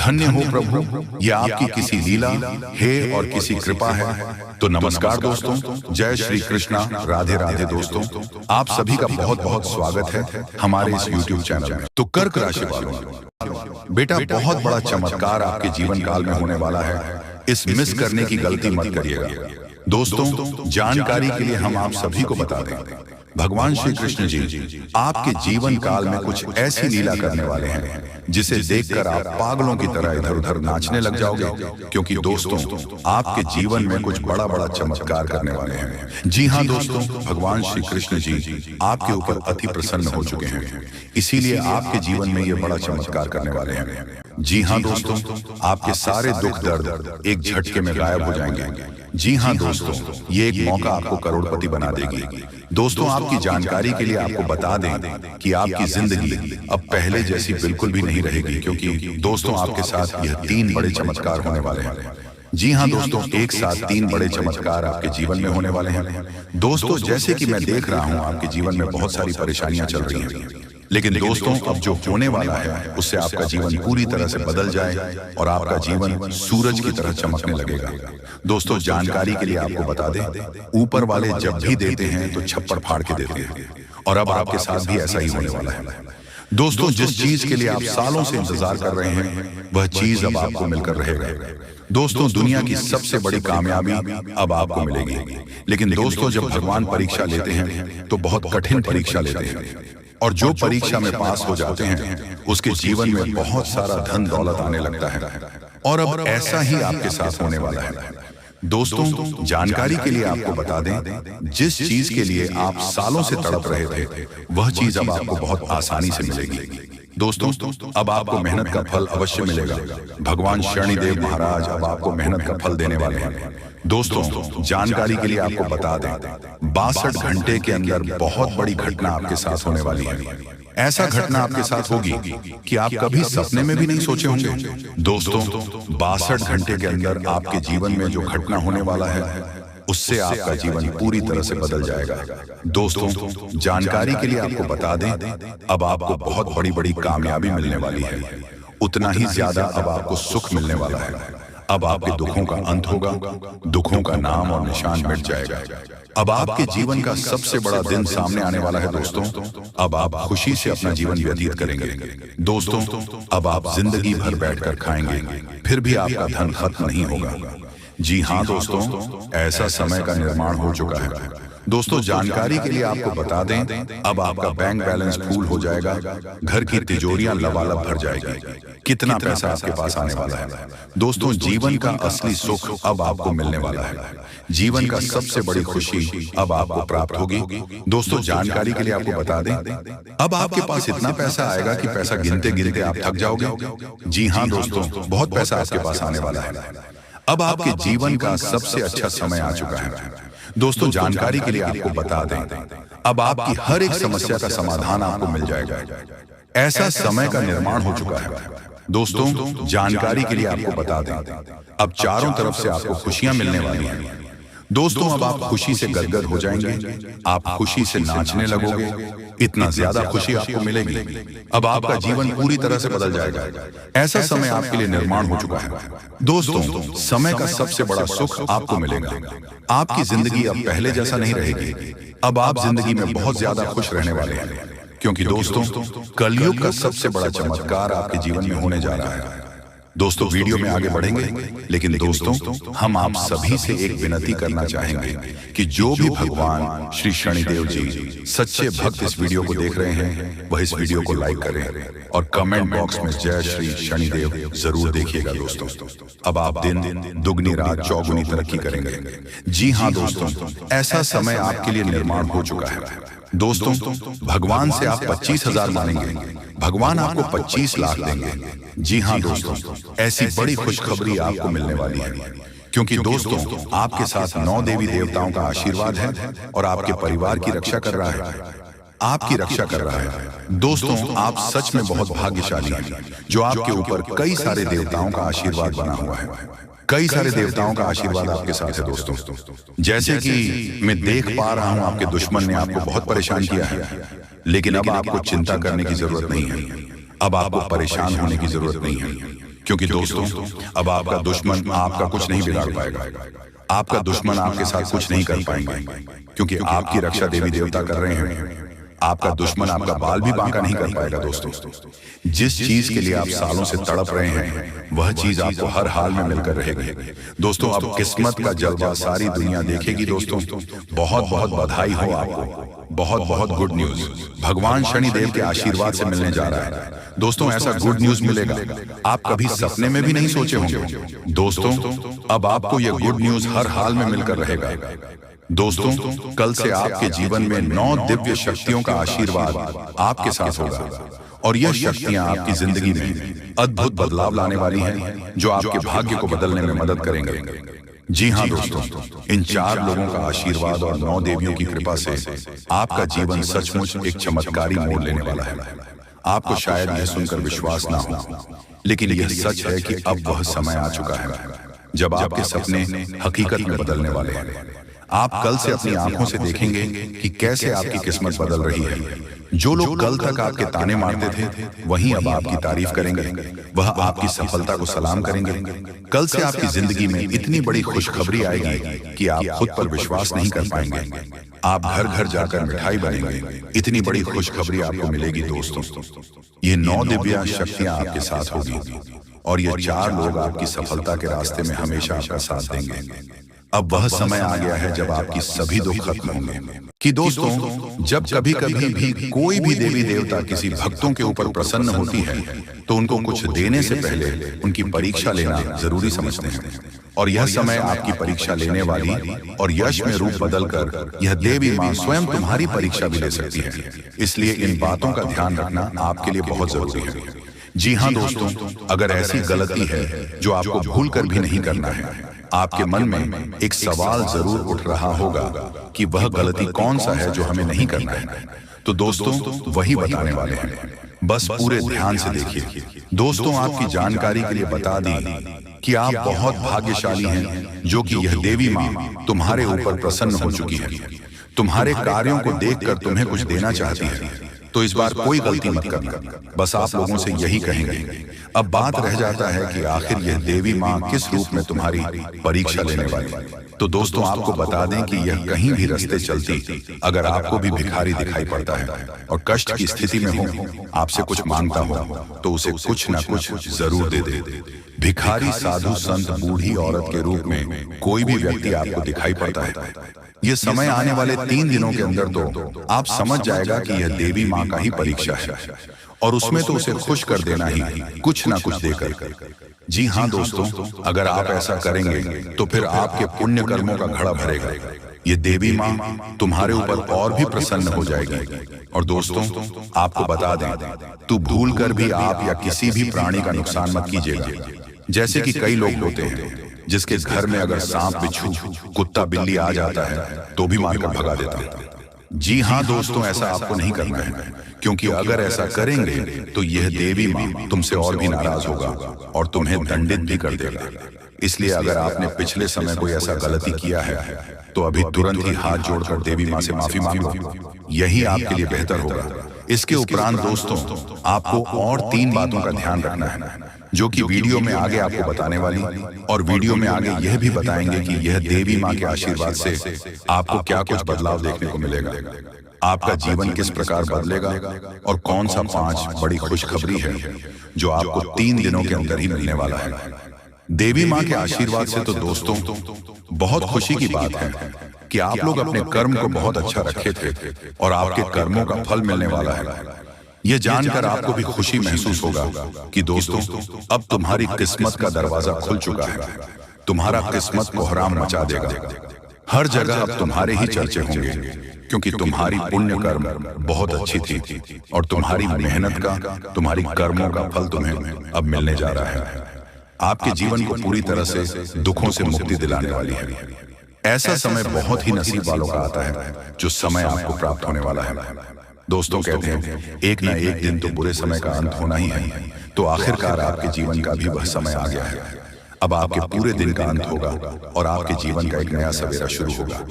धन्य हो प्रभु, ये आपकी किसी लीला है और किसी कृपा है। तो नमस्कार दोस्तों, जय श्री कृष्णा, राधे राधे दोस्तों। आप सभी का बहुत बहुत स्वागत है हमारे इस YouTube चैनल में। तो कर्क राशि वालों, बेटा बहुत बड़ा चमत्कार आपके जीवन काल में होने वाला है। इस मिस करने की गलती मत करिएगा दोस्तों। जानकारी के लिए हम आप सभी को बता दें, भगवान श्री कृष्ण जी आपके जीवन काल में कुछ ऐसी लीला करने वाले हैं जिसे देखकर आप पागलों की तरह इधर उधर नाचने लग जाओगे, क्योंकि दोस्तों आपके जीवन में कुछ बड़ा बड़ा चमत्कार करने वाले हैं। जी हाँ दोस्तों, भगवान श्री कृष्ण जी आपके ऊपर अति प्रसन्न हो चुके हैं, इसीलिए आपके जीवन में ये बड़ा चमत्कार करने वाले हैं। जी हाँ दोस्तों, आपके सारे दुख दर्द एक झटके में गायब हो जाएंगे। जी हाँ दोस्तों, ये एक मौका आपको करोड़पति बना देगी। दोस्तों आपकी जानकारी के लिए आपको बता दें कि आपकी जिंदगी अब पहले जैसी बिल्कुल भी नहीं रहेगी, क्योंकि दोस्तों आपके साथ यह 3 बड़े चमत्कार होने वाले हैं। जी हाँ दोस्तों, एक साथ 3 बड़े चमत्कार आपके जीवन में होने वाले हैं। दोस्तों जैसे कि मैं देख रहा हूँ आपके जीवन में बहुत सारी परेशानियां चल रही हैं, लेकिन दोस्तों अब जो होने वाला है उससे आपका जीवन पूरी तरह से बदल जाए और आपका जीवन सूरज की तरह चमकने लगेगा। दोस्तों जानकारी के लिए आपको बता दें, ऊपर वाले जब भी देते हैं तो छप्पर फाड़ के देते हैं, और अब आपके साथ भी ऐसा ही होने वाला है। दोस्तों जिस चीज के लिए आप सालों से इंतजार कर रहे हैं वह चीज अब आपको मिलकर रहेगा। दोस्तों दुनिया की सबसे बड़ी कामयाबी अब आपको मिलेगी, लेकिन दोस्तों जब भगवान परीक्षा लेते हैं तो बहुत कठिन परीक्षा लेते हैं, और जो परीक्षा में पास हो जाते हैं उसके जीवन में बहुत सारा धन दौलत आने लगता है, और अब ऐसा ही आपके साथ होने वाला है। दोस्तों जानकारी के लिए आपको बता दें, जिस चीज के लिए आप सालों से तड़प रहे थे वह चीज अब आपको बहुत आसानी से मिलेगी। दोस्तों अब आपको मेहनत का फल अवश्य मिलेगा। भगवान शनिदेव महाराज अब आपको मेहनत का फल देने वाले हैं। दोस्तों जानकारी के लिए आपको बता दें, 62 घंटे के अंदर बहुत बड़ी घटना आपके साथ होने वाली है। ऐसा घटना आपके साथ होगी कि आप कभी सपने में भी नहीं सोचे होंगे। दोस्तों 62 घंटे के अंदर आपके जीवन में जो घटना होने वाला है उससे आपका जीवन पूरी तरह से बदल जाएगा। दोस्तों जानकारी के लिए आपको बता दें, अब आपको बहुत बड़ी बड़ी कामयाबी मिलने वाली है, उतना ही ज्यादा अब आपको सुख मिलने वाला है। अब आपके दुखों का अंत होगा, दुखों का नाम और निशान मिट जाएगा। अब आपके जीवन का सबसे बड़ा दिन सामने आने वाला है। दोस्तों अब आप खुशी से अपना जीवन व्यतीत करेंगे। दोस्तों अब आप जिंदगी भर बैठकर खाएंगे, फिर भी आपका धन खत्म नहीं होगा। जी हाँ दोस्तों, ऐसा समय का निर्माण हो चुका है। दोस्तों जानकारी के लिए आपको बता दें, अब आपका बैंक बैलेंस फुल हो जाएगा, घर की तिजोरियां लबालब भर जाएगी, कितना पैसा आपके पास आने वाला है। दोस्तों जीवन का असली सुख अब आपको मिलने वाला है, जीवन का सबसे बड़ी खुशी अब आपको प्राप्त होगी। दोस्तों जानकारी के लिए आपको बता दें, अब आपके पास इतना पैसा आएगा कि पैसा गिनते गिनते आप थक जाओगे। जी हाँ दोस्तों, बहुत पैसा आपके पास आने वाला है। अब आपके जीवन का सबसे अच्छा समय आ चुका है। दोस्तों जानकारी के लिए आपको बता दें, अब आपकी हर एक समस्या का समाधान आपको मिल जाएगा। ऐसा समय का निर्माण हो चुका है। दोस्तों जानकारी के लिए आपको बता दें, अब चारों तरफ से आपको खुशियां मिलने वाली हैं। दोस्तों अब आप खुशी से गदगद हो जाएंगे, आप खुशी से नाचने लगोगे, इतना ज्यादा खुशी आपको मिलेगी। अब आपका जीवन पूरी तरह से बदल जाएगा। ऐसा समय आपके लिए निर्माण हो चुका है। दोस्तों समय का सबसे बड़ा सुख आपको मिलेगा। आपकी जिंदगी अब पहले जैसा नहीं रहेगी, अब आप जिंदगी में बहुत ज्यादा खुश रहने वाले हैं, क्योंकि दोस्तों कलयुग का सबसे बड़ा चमत्कार आपके जीवन में होने जा रहा है। दोस्तों वीडियो में आगे बढ़ेंगे, लेकिन दोस्तों हम आप सभी से एक विनती करना चाहेंगे कि जो भी भगवान श्री शनिदेव जी सच्चे भक्त इस वीडियो को देख रहे हैं वह इस वीडियो को लाइक करें और कमेंट बॉक्स में जय श्री शनिदेव जरूर देखिएगा। दोस्तों अब आप दिन दुगनी रात चौगुनी तरक्की करेंगे। जी हाँ दोस्तों, ऐसा समय आपके लिए निर्माण हो चुका है। दोस्तों भगवान से आप 25,000 मांगेंगे, भगवान आपको 25 लाख देंगे। जी हाँ दोस्तों, ऐसी बड़ी खुशखबरी आपको मिलने वाली है, क्योंकि दोस्तों आपके साथ 9 देवी देवताओं का आशीर्वाद है और आपके परिवार की रक्षा कर रहा है, आपकी रक्षा कर रहा है। दोस्तों आप सच में बहुत भाग्यशाली हैं, जो आपके ऊपर कई सारे देवताओं का आशीर्वाद बना हुआ है। कई सारे देवताओं का आशीर्वाद आपके साथ है। दोस्तों जैसे कि मैं देख पा रहा हूं आपके दुश्मन ने आपको बहुत परेशान किया है, लेकिन अब आपको चिंता करने की जरूरत नहीं है, अब आपको परेशान होने की जरूरत नहीं है, क्योंकि दोस्तों अब आपका दुश्मन आपका कुछ नहीं बिगाड़ पाएगा, आपका दुश्मन आपके साथ कुछ नहीं कर पाएंगे, क्योंकि आपकी रक्षा देवी देवता कर रहे हैं। आपका दुश्मन आपका बाल भी बांका नहीं कर पाएगा। दोस्तों जिस चीज के लिए आप सालों से तड़प रहे हैं वह चीज आपको हर हाल में मिलकर रहेगी। दोस्तों अब किस्मत का जलवा सारी दुनिया देखेगी। दोस्तों बहुत बहुत बधाई हो आपको, बहुत बहुत गुड न्यूज भगवान शनिदेव के आशीर्वाद से मिलने जा रहा है। दोस्तों ऐसा गुड न्यूज मिलेगा आप कभी सपने में भी नहीं सोचे होंगे। दोस्तों अब आपको यह गुड न्यूज हर हाल में मिलकर रहेगा। दोस्तों कल से आपके जीवन में 9 दिव्य शक्तियों का आशीर्वाद आपके साथ होगा और यह शक्तियां आपकी जिंदगी में अद्भुत बदलाव लाने वाली हैं, जो आपके भाग्य को बदलने में मदद करेंगे। जी हाँ दोस्तों, इन 4 लोगों का आशीर्वाद और 9 देवियों की कृपा से आपका जीवन सचमुच एक चमत्कारी मोड़ लेने वाला है। आपको शायद यह सुनकर विश्वास ना हो, लेकिन यह सच है कि अब वह समय आ चुका है जब आपके सपने हकीकत में बदलने वाले हैं। आप कल से अपनी आंखों से देखेंगे कि कैसे आपकी किस्मत बदल रही है। जो लोग कल तक आपके ताने मारते थे वहीं अब आपकी तारीफ करेंगे, वह आपकी सफलता को सलाम करेंगे। कल से आपकी जिंदगी में इतनी बड़ी खुशखबरी आएगी कि आप खुद पर विश्वास नहीं कर पाएंगे। आप घर घर जाकर मिठाई बनेंगे, इतनी बड़ी खुशखबरी आपको मिलेगी। दोस्तों ये 9 दिव्य शक्तियां आपके साथ होगी और ये 4 लोग आपकी सफलता के रास्ते में हमेशा आपका साथ देंगे। अब वह समय आ गया है जब आपकी सभी दुख खत्म होंगे। कि दोस्तों जब कभी कभी भी कोई भी देवी देवता किसी भक्तों के ऊपर प्रसन्न होती है तो उनको कुछ देने से पहले उनकी परीक्षा लेना जरूरी समझते हैं। और यह समय आपकी परीक्षा लेने वाली और यश में रूप बदलकर यह देवी मां स्वयं तुम्हारी परीक्षा भी ले सकती है। इसलिए इन बातों का ध्यान रखना आपके लिए बहुत जरूरी है। जी हाँ दोस्तों, अगर ऐसी गलती है जो आपको भूल कर भी नहीं करना है, आपके मन में एक सवाल जरूर उठ रहा होगा कि वह गलती कौन सा है जो हमें नहीं करना है, तो दोस्तों वही बताने वाले हैं। बस पूरे ध्यान से देखिए। दोस्तों आपकी जानकारी के लिए बता दी कि आप बहुत भाग्यशाली हैं, जो कि यह देवी मां तुम्हारे ऊपर प्रसन्न हो चुकी है। तुम्हारे कार्यों को देखकर तुम्हें कुछ देना चाहती है, तो इस बार कोई गलती मत करना। बस आप लोगों से यही कहेंगे। अब बात रह जाता है कि आखिर यह देवी मां किस रूप में तुम्हारी परीक्षा लेने वाली है। तो दोस्तों आपको बता दें कि यह कहीं भी रास्ते चलती अगर आपको भी भिखारी दिखाई पड़ता है और कष्ट की स्थिति में हो, आपसे कुछ मांगता हो, तो उसे कुछ ना कुछ जरूर दे दे। भिखारी, साधु, संत, बूढ़ी औरत के रूप में कोई भी व्यक्ति आपको दिखाई पड़ता है, ये समय आने वाले 3 दिनों के अंदर तो आप समझ जाएगा कि यह देवी मां का ही परीक्षा है और उसमें तो उसे खुश कर देना ही, कुछ ना कुछ देकर। जी हाँ दोस्तों, अगर आप ऐसा करेंगे तो फिर आपके पुण्य कर्मों का घड़ा भरेगा। ये देवी मां तुम्हारे ऊपर और भी प्रसन्न हो जाएगी। और दोस्तों आपको बता दें, तू भूल कर भी आप या किसी भी प्राणी का नुकसान मत कीजिएगा। जैसे कि कई लोग होते हैं जिसके घर में अगर सांप, बिच्छू, कुत्ता, बिल्ली आ जाता है तो भी मारकर भगा देता है। जी हाँ दोस्तों, ऐसा आपको नहीं करना है, क्योंकि अगर ऐसा करेंगे तो यह देवी मां तुमसे और भी नाराज होगा और तुम्हें दंडित भी कर देगा। इसलिए अगर आपने पिछले समय कोई ऐसा गलती किया है तो अभी तुरंत ही हाथ जोड़कर देवी मां से माफी मांग लो, यही आपके लिए बेहतर होगा। इसके उपरांत दोस्तों आपको और 3 बातों का ध्यान रखना है, जो कि वीडियो में आगे आपको बताने वाली, और वीडियो में आगे यह भी बताएंगे कि यह देवी मां के आशीर्वाद से आपको क्या कुछ बदलाव देखने को मिलेगा, आपका जीवन किस प्रकार बदलेगा और कौन सा 5 बड़ी खुशखबरी है जो आपको 3 दिनों के अंदर ही मिलने वाला है। देवी मां के आशीर्वाद से तो दोस्तों बहुत खुशी की बात है कि आप लोग अपने कर्म को बहुत अच्छा रखे थे और आपके कर्मों का फल मिलने वाला है। यह जानकर आपको भी खुशी महसूस होगा कि दोस्तों अब तुम्हारी किस्मत का दरवाजा खुल चुका है। तुम्हारा किस्मत कोहराम मचा देगा। हर जगह अब तुम्हारे ही चर्चे होंगे, क्योंकि तुम्हारी पुण्य कर्म बहुत अच्छी थी और तुम्हारी मेहनत का, तुम्हारी कर्मों का फल तुम्हें अब मिलने जा रहा है। आपके जीवन को पूरी तरह से दुखों से मुक्ति दिलाने वाली है। ऐसा समय बहुत ही नसीब वालों का आता है जो समय आपको प्राप्त होने वाला है। दोस्तों कहते हैं एक ना एक दिन तो बुरे समय का अंत होना ही है, तो आखिरकार आपके जीवन का भी वह समय आ गया है। अब आपके पूरे दिन का अंत होगा और आपके जीवन का एक नया सवेरा शुरू होगा,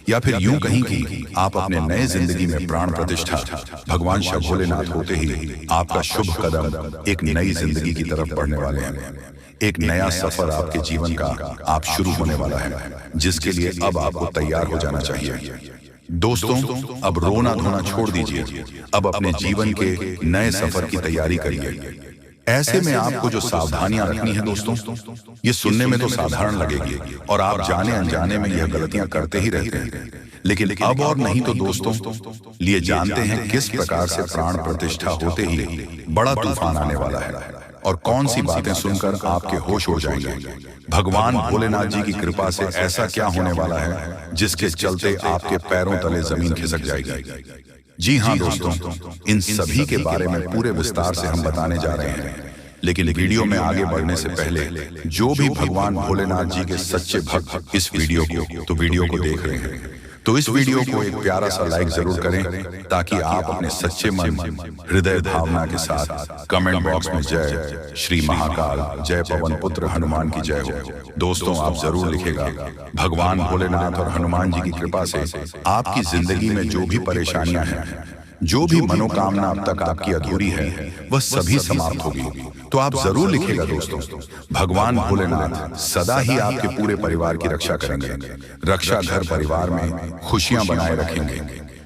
या फिर यूं कहीं कि आप अपने नए जिंदगी में प्राण प्रतिष्ठा भगवान शिव भोलेनाथ होते ही आपका शुभ कदम एक नई जिंदगी की तरफ बढ़ने वाले हैं। एक नया सफर आपके जीवन का आप शुरू होने वाला है, जिसके लिए अब आपको तैयार हो जाना चाहिए। दोस्तों, अब रोना धोना छोड़ दीजिए, अब अपने जीवन के नए सफर की तैयारी करिए। ऐसे में आपको जो सावधानियां रखनी है दोस्तों, ये सुनने में तो साधारण लगेगी और आप जाने अनजाने में यह गलतियां करते ही रहते हैं, लेकिन अब और नहीं तो दोस्तों लिए जानते हैं किस प्रकार से प्राण प्रतिष्ठा होते ही बड़ा तूफान आने वाला है और कौन सी बातें सुनकर आपके होश उड़ जाएंगे। भगवान भोलेनाथ जी की कृपा से ऐसा क्या होने वाला है जिसके चलते आपके पैरों तले जमीन खिसक जाएगी। जी हाँ दोस्तों, इन सभी के बारे में पूरे विस्तार से हम बताने जा रहे हैं, लेकिन वीडियो में आगे बढ़ने से पहले जो भी भगवान भोलेनाथ जी के सच्चे भक्त इस वीडियो को देख रहे हैं, तो इस वीडियो को एक प्यारा सा लाइक जरूर करें, ताकि आप अपने सच्चे मन हृदय भावना के साथ कमेंट बॉक्स में जय श्री महाकाल, जय पवन पुत्र हनुमान की जय हो। दोस्तों, आप जरूर लिखेगा। भगवान भोलेनाथ और हनुमान जी की कृपा से आपकी जिंदगी में जो भी परेशानियां हैं, जो भी मनोकामना अब तक आपकी अधूरी है, वह सभी समाप्त होगी। तो आप जरूर लिखेगा दोस्तों, भगवान भोलेनाथ सदा ही आपके पूरे परिवार की रक्षा करेंगे, रक्षा घर परिवार में खुशियां बनाए रखेंगे,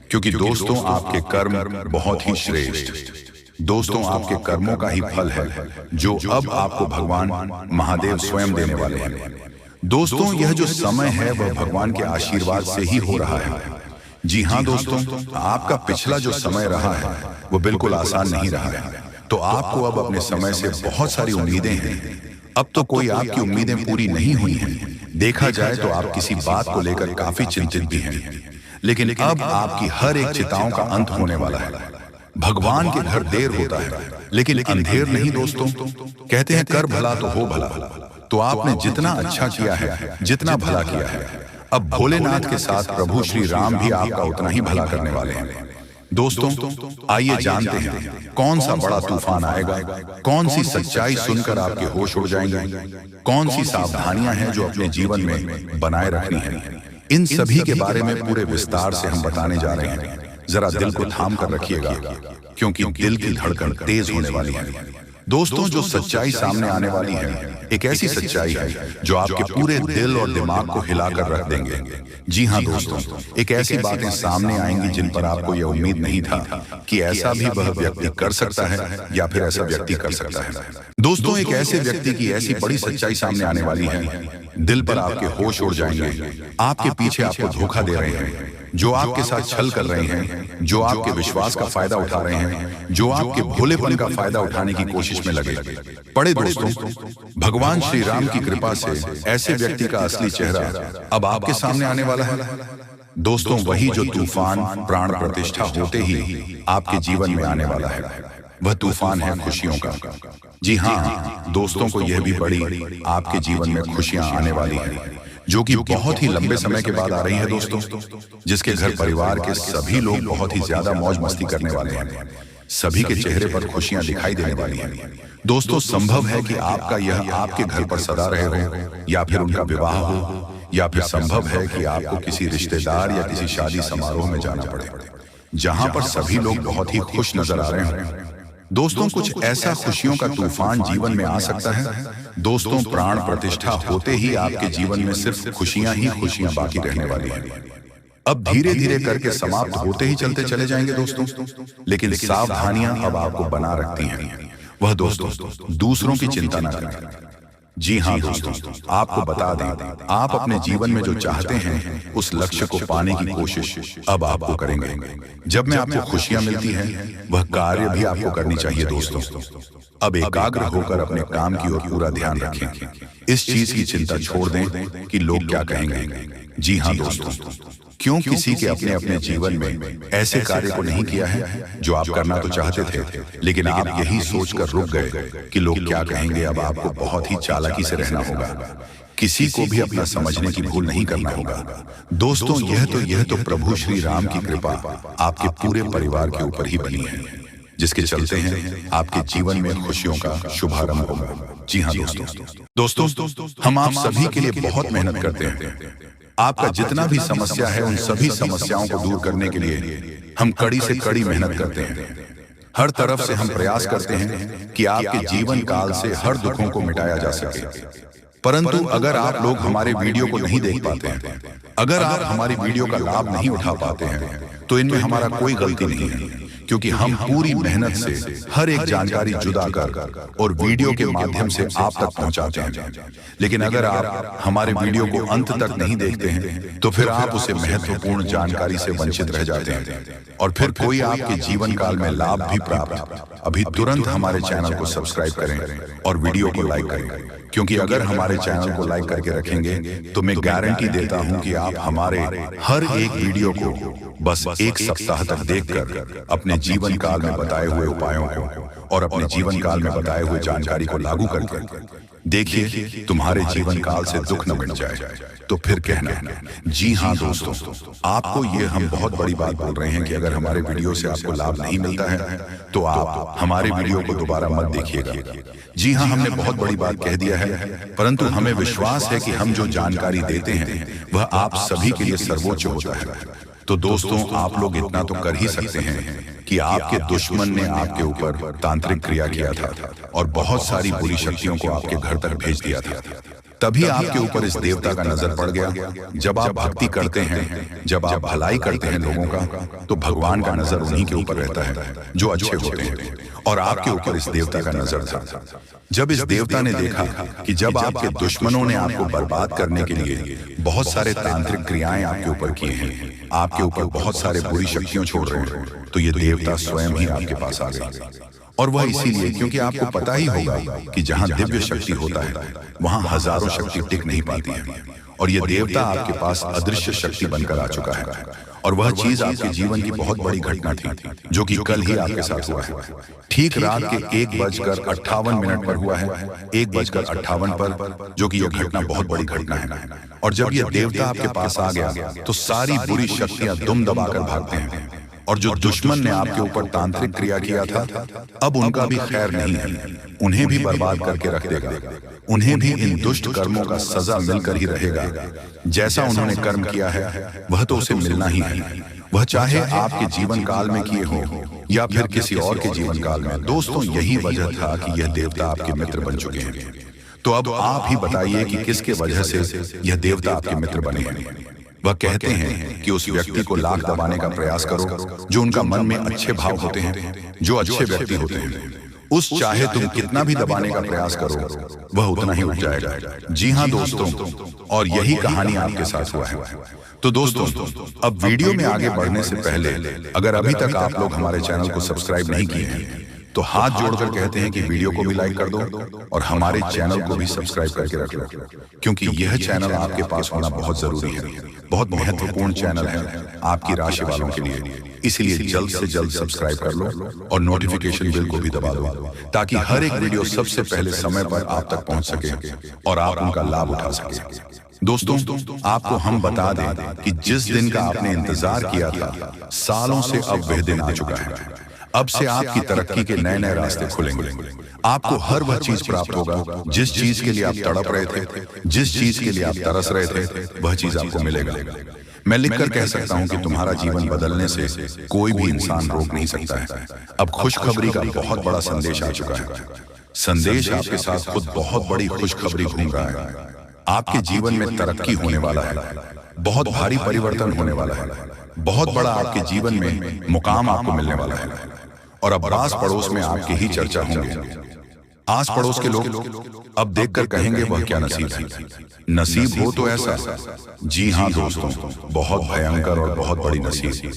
क्योंकि दोस्तों आपके कर्म बहुत ही श्रेष्ठ। दोस्तों, आपके कर्मों का ही फल है जो अब आपको भगवान महादेव स्वयं देने वाले हैं। दोस्तों, यह जो समय है वह भगवान के आशीर्वाद से ही हो रहा है। जी हाँ दोस्तों, आपका पिछला जो समय रहा है वो बिल्कुल आसान नहीं रहा है, तो आपको अब अपने समय से बहुत सारी उम्मीदें हैं। अब तो कोई आपकी उम्मीदें पूरी नहीं हुई हैं। देखा जाए तो आप किसी बात को लेकर काफी चिंतित भी हैं, लेकिन अब आपकी हर एक चिंताओं का अंत होने वाला है। भगवान के घर देर होता है, लेकिन अंधेर नहीं दोस्तों। कहते हैं कर भला तो हो भला। तो आपने जितना अच्छा किया है, जितना भला किया है, अब भोलेनाथ के साथ प्रभु श्री राम भी आपका उतना ही भला करने वाले हैं। दोस्तों, आइए जानते हैं कौन सा बड़ा तूफान आएगा, कौन सी सच्चाई सुनकर आपके होश उड़ जाएंगे, कौन सी सावधानियां हैं जो अपने जीवन में बनाए रखनी है। इन सभी के बारे में पूरे विस्तार से हम बताने जा रहे हैं। जरा दिल को थाम कर रखिएगा, क्योंकि दिल की धड़कन तेज होने वाली है। दोस्तों, जो सच्चाई सामने आने वाली है, एक ऐसी सच्चाई है जो आपके पूरे दिल और दिमाग को हिलाकर रख देंगे। जी हाँ दोस्तों, एक ऐसी बातें सामने आएंगी जिन पर आपको यह उम्मीद नहीं था कि ऐसा भी वह व्यक्ति कर सकता है या फिर ऐसा व्यक्ति कर सकता है। दोस्तों, एक ऐसे व्यक्ति की ऐसी बड़ी सच्चाई सामने आने वाली है, दिल पर आपके होश उड़ जाएंगे। आपके पीछे आपको धोखा दे रहे हैं, जो आपके साथ छल कर रहे हैं, जो आपके विश्वास का फायदा उठा रहे हैं, जो आपके भोलेपन का फायदा उठाने की कोशिश में लगे पड़े। दोस्तों, भगवान श्री राम की कृपा से ऐसे व्यक्ति का असली चेहरा अब आपके सामने आने वाला है। दोस्तों, वही जो तूफान प्राण प्रतिष्ठा होते ही आपके जीवन में आने वाला है, वह तूफान है खुशियों का। जी हाँ दोस्तों, को यह भी बड़ी आपके जीवन में खुशियां आने वाली हैं, जो कि बहुत ही लंबे समय के बाद आ रही है दोस्तों, जिसके घर परिवार के सभी लोग बहुत ही ज्यादा मौज मस्ती करने वाले हैं। सभी के चेहरे पर खुशियां दिखाई देने वाली हैं। दोस्तों, संभव है कि आपका यह आपके घर पर सदा रहे हो, या फिर उनका विवाह हो, या फिर संभव है कि आपको किसी रिश्तेदार या किसी शादी समारोह में जाना पड़े, जहां पर सभी लोग बहुत ही खुश नजर आ रहे हों। दोस्तों, कुछ ऐसा खुशियों का तूफान जीवन में आ सकता है। दोस्तों, प्राण प्रतिष्ठा होते ही आपके जीवन में सिर्फ खुशियां ही खुशियां बाकी रहने वाली हैं। अब धीरे धीरे करके समाप्त होते ही चलते चले जाएंगे दोस्तों, लेकिन सावधानियां अब आपको बना रखती हैं। वह दोस्तों, दूसरों की चिंता न करें। जी हाँ दोस्तों, आपको बता दें, आप अपने जीवन में जो चाहते हैं उस लक्ष्य को पाने की कोशिश अब आपको करेंगे। जब में आपको खुशियां मिलती हैं, वह कार्य भी आपको करनी चाहिए दोस्तों। अब एकाग्र होकर अपने काम की ओर पूरा ध्यान रखें। इस चीज की चिंता छोड़ दें कि लोग क्या कहेंगे। जी हाँ दोस्तों, क्यों किसी के अपने अपने जीवन में ऐसे कार्य को नहीं किया है जो आप करना तो चाहते थे, लेकिन आप यही सोचकर रुक गए कि लोग क्या कहेंगे। अब आपको बहुत ही चालाकी से रहना होगा, किसी को भी अपना समझने की भूल नहीं करना होगा। दोस्तों, यह तो प्रभु श्री राम की कृपा आपके पूरे परिवार के ऊपर ही बनी है, जिसके चलते हैं आपके जीवन में खुशियों का शुभारंभ होगा। जी हाँ दोस्तों, हम आप सभी के लिए बहुत मेहनत करते हैं। आपका जितना भी समस्या है, उन सभी समस्याओं को दूर करने के लिए हम कड़ी से कड़ी मेहनत करते हैं। हर तरफ से हम प्रयास करते हैं कि आपके जीवन काल से हर दुखों को मिटाया जा सके। परंतु अगर आप लोग हमारे वीडियो को नहीं देख पाते हैं, अगर आप हमारी वीडियो का लाभ नहीं उठा पाते हैं, तो इनमें हमारा कोई गलती नहीं है, क्योंकि हम पूरी मेहनत से हर एक जानकारी जुदा कर और वीडियो के माध्यम से आप तक पहुंचाते हैं। लेकिन अगर आप हमारे वीडियो को अंत तक नहीं देखते हैं, तो फिर आप उसे महत्वपूर्ण जानकारी से वंचित रह जाते हैं और फिर कोई आपके जीवन काल में लाभ भी प्राप्त। अभी तुरंत हमारे चैनल को सब्सक्राइब करें और वीडियो को लाइक करें, क्योंकि अगर हमारे चैनल को लाइक करके रखेंगे तो मैं गारंटी देता हूं कि आप हमारे हर एक वीडियो को बस एक सप्ताह तक देखकर अपने जीवन काल में बताए हुए उपायों को और अपने जीवन काल में बताए हुए जानकारी को लागू करके देखिए, तुम्हारे जीवन काल से दुख न मिट जाए। तो फिर कहना, जी हाँ दोस्तों, आपको ये हम बहुत बड़ी बात बोल रहे हैं कि अगर हमारे वीडियो से आपको लाभ नहीं मिलता है तो आप हमारे वीडियो को दोबारा मत देखिएगा। जी हाँ, हमने बहुत बड़ी बात कह दिया है, परंतु हमें विश्वास है कि हम जो जानकारी देते हैं वह आप सभी के लिए सर्वोच्च होता है। तो दोस्तों, आप लोग इतना तो कर ही सकते हैं कि आपके दुश्मन ने आपके ऊपर तांत्रिक क्रिया किया था और बहुत सारी बुरी शक्तियों को आपके घर तक भेज दिया था। तभी आपके ऊपर इस देवता का नजर पड़ गया। जब आप भक्ति करते हैं, जब आप भलाई करते हैं लोगों का, तो भगवान का नजर उन्हीं के ऊपर रहता है जो अच्छे होते हैं, और आपके ऊपर इस देवता का नजर था। जब इस देवता ने देखा कि जब आपके दुश्मनों ने आपको बर्बाद करने के लिए बहुत सारे तांत्रिक क्रियाएं आपके ऊपर किए हैं, आपके ऊपर बहुत सारे बुरी शक्तियां छोड़ रहे हैं, तो ये देवता स्वयं ही आपके पास आ गए। और वह इसीलिए क्योंकि आपको पता ही होगा कि जहां दिव्य शक्ति होता है वहां हजारों शक्ति टिक नहीं पाती है, और यह देवता आपके पास अदृश्य शक्ति बनकर आ चुका है। और वह चीज आपके जीवन की बहुत बड़ी घटना थी जो कि कल ही आपके साथ हुआ है। ठीक रात के 1:58 पर हुआ है, 1:58 पर, जो कि यह घटना बहुत बड़ी घटना है। और जब यह देवता आपके पास आ गया तो सारी बुरी शक्तियां दुम दबाकर भागते हैं, और जो दुश्मन ने आपके ऊपर तांत्रिक क्रिया किया था अब उनका भी खैर नहीं है, उन्हें भी बर्बाद करके रख देगा। उन्हें भी इन दुष्ट कर्मों का सजा मिलकर ही रहेगा। जैसा उन्होंने कर्म किया है वह तो उसे मिलना ही है, वह चाहे आपके जीवन काल में किए हो या फिर किसी और के जीवन काल में। दोस्तों, यही वजह था कि यह देवता आपके मित्र बन चुके हैं। तो अब आप ही बताइए कि किसके वजह से यह देवता आपके मित्र बने हैं। वह कहते हैं कि उस व्यक्ति को लाख दबाने का प्रयास करो जो उनका मन में अच्छे भाव होते हैं, जो अच्छे व्यक्ति होते हैं। उस चाहे तुम कितना भी दबाने का प्रयास करो वह उतना ही उठ जाएगा। जी हाँ दोस्तों, और यही कहानी आपके साथ हुआ है। तो दोस्तों, अब वीडियो में आगे बढ़ने से पहले अगर अभी तक आप लोग हमारे चैनल को सब्सक्राइब नहीं किए हैं तो हाथ जोड़कर कहते हैं कि वीडियो को भी लाइक कर दो और हमारे चैनल को भी सब्सक्राइब करके रख लो, क्योंकि यह चैनल आपके पास होना बहुत जरूरी है, बहुत महत्वपूर्ण चैनल है आपकी राशि वालों के लिए। इसलिए जल्द से जल्द सब्सक्राइब कर लो और नोटिफिकेशन बेल को भी दबा दो, ताकि हर एक वीडियो सबसे पहले समय पर आप तक पहुंच सके और आप उनका लाभ उठा सके। दोस्तों, आपको हम बता दें कि जिस दिन का आपने इंतजार किया था, सालों से अब वह दिन आ चुका है। अब से आपकी तरक्की के नए नए रास्ते खुलेंगे। आपको हर वह चीज प्राप्त होगा जिस चीज के लिए आप तड़प रहे थे, जिस चीज के लिए आप तरस रहे थे, वह चीज आपको मिलेगा। मैं लिखकर कह सकता हूं कि तुम्हारा जीवन बदलने से कोई भी इंसान रोक नहीं सकता है। अब खुशखबरी का बहुत बड़ा संदेश आ चुका है। संदेश आपके साथ खुद बहुत बड़ी खुशखबरी घूम रहा है। आपके जीवन में तरक्की होने वाला है, बहुत भारी परिवर्तन होने वाला है, बहुत बड़ा आपके जीवन में मुकाम आपको मिलने वाला है। और अब आस पड़ोस में आपकी ही चर्चा होंगे। आस पड़ोस के लोग अब देखकर कहेंगे वह क्या नसीब है। नसीब हो तो ऐसा, जी हाँ दोस्तों, बहुत भयंकर और बहुत बड़ी नसीब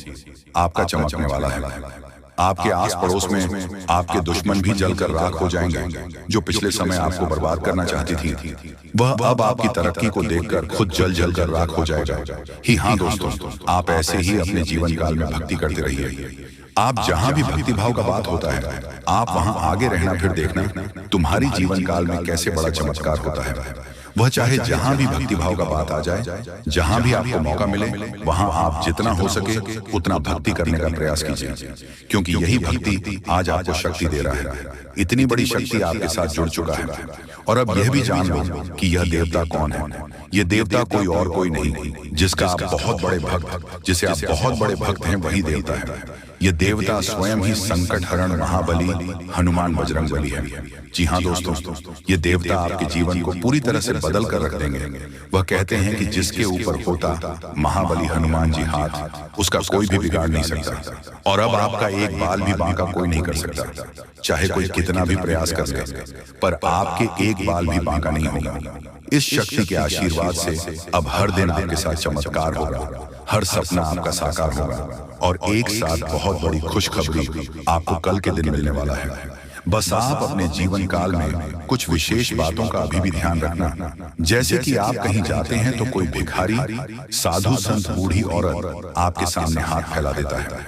आपका चमकने वाला है। आपके आस पड़ोस में आपके दुश्मन भी जलकर राख हो जाएंगे। जो पिछले समय आपको बर्बाद करना चाहती थी वह अब आपकी तरक्की को देखकर खुद जल जल कर राख हो जाएगा। ही हाँ दोस्तों, आप ऐसे ही अपने जीवन काल में भक्ति करते रहिए। आप जहां भी भक्ति भाव का बात होता है आप वहां आगे रहना, फिर देखना तुम्हारी जीवन काल में कैसे बड़ा चमत्कार होता है। वह चाहे जहां भी भक्ति भाव का बात आ जाए, जहां भी आपको मौका मिले, वहां आप जितना हो सके उतना भक्ति करने का प्रयास कीजिए, क्योंकि यही भक्ति आज आपको शक्ति दे रहा है। इतनी बड़ी शक्ति आपके साथ जुड़ चुका है। और अब यह भी जान लो कि यह देवता कौन है। यह देवता कोई और कोई नहीं, जिसका आप बहुत बड़े भक्त, जिसे आप बहुत बड़े भक्त हैं, वही देवता है। यह देवता स्वयं ही संकट हरण महाबली हनुमान बजरंगबली है। जी हाँ दोस्तों, ये देवता आपके जीवन को पूरी तरह से बदल कर रख देंगे। वह कहते हैं कि जिसके ऊपर होता महाबली हनुमान जी हाथ, उसका कोई भी बिगाड़ नहीं सकता। और अब आपका एक बाल भी बांका कोई नहीं कर सकता, चाहे कोई कितना भी प्रयास कर ले, पर आपके एक बाल भी बांका नहीं होगा। इस शक्ति के आशीर्वाद से अब हर दिन आपके साथ चमत्कार होगा, हर सपना आपका साकार होगा, और एक साथ बहुत बड़ी खुशखबरी आपको कल के दिन मिलने वाला है। बस आप अपने जीवन काल में कुछ विशेष बातों का अभी भी ध्यान रखना, जैसे कि आप कहीं जाते हैं तो कोई भिखारी, साधु, संत, बूढ़ी औरत आपके सामने हाथ फैला देता है।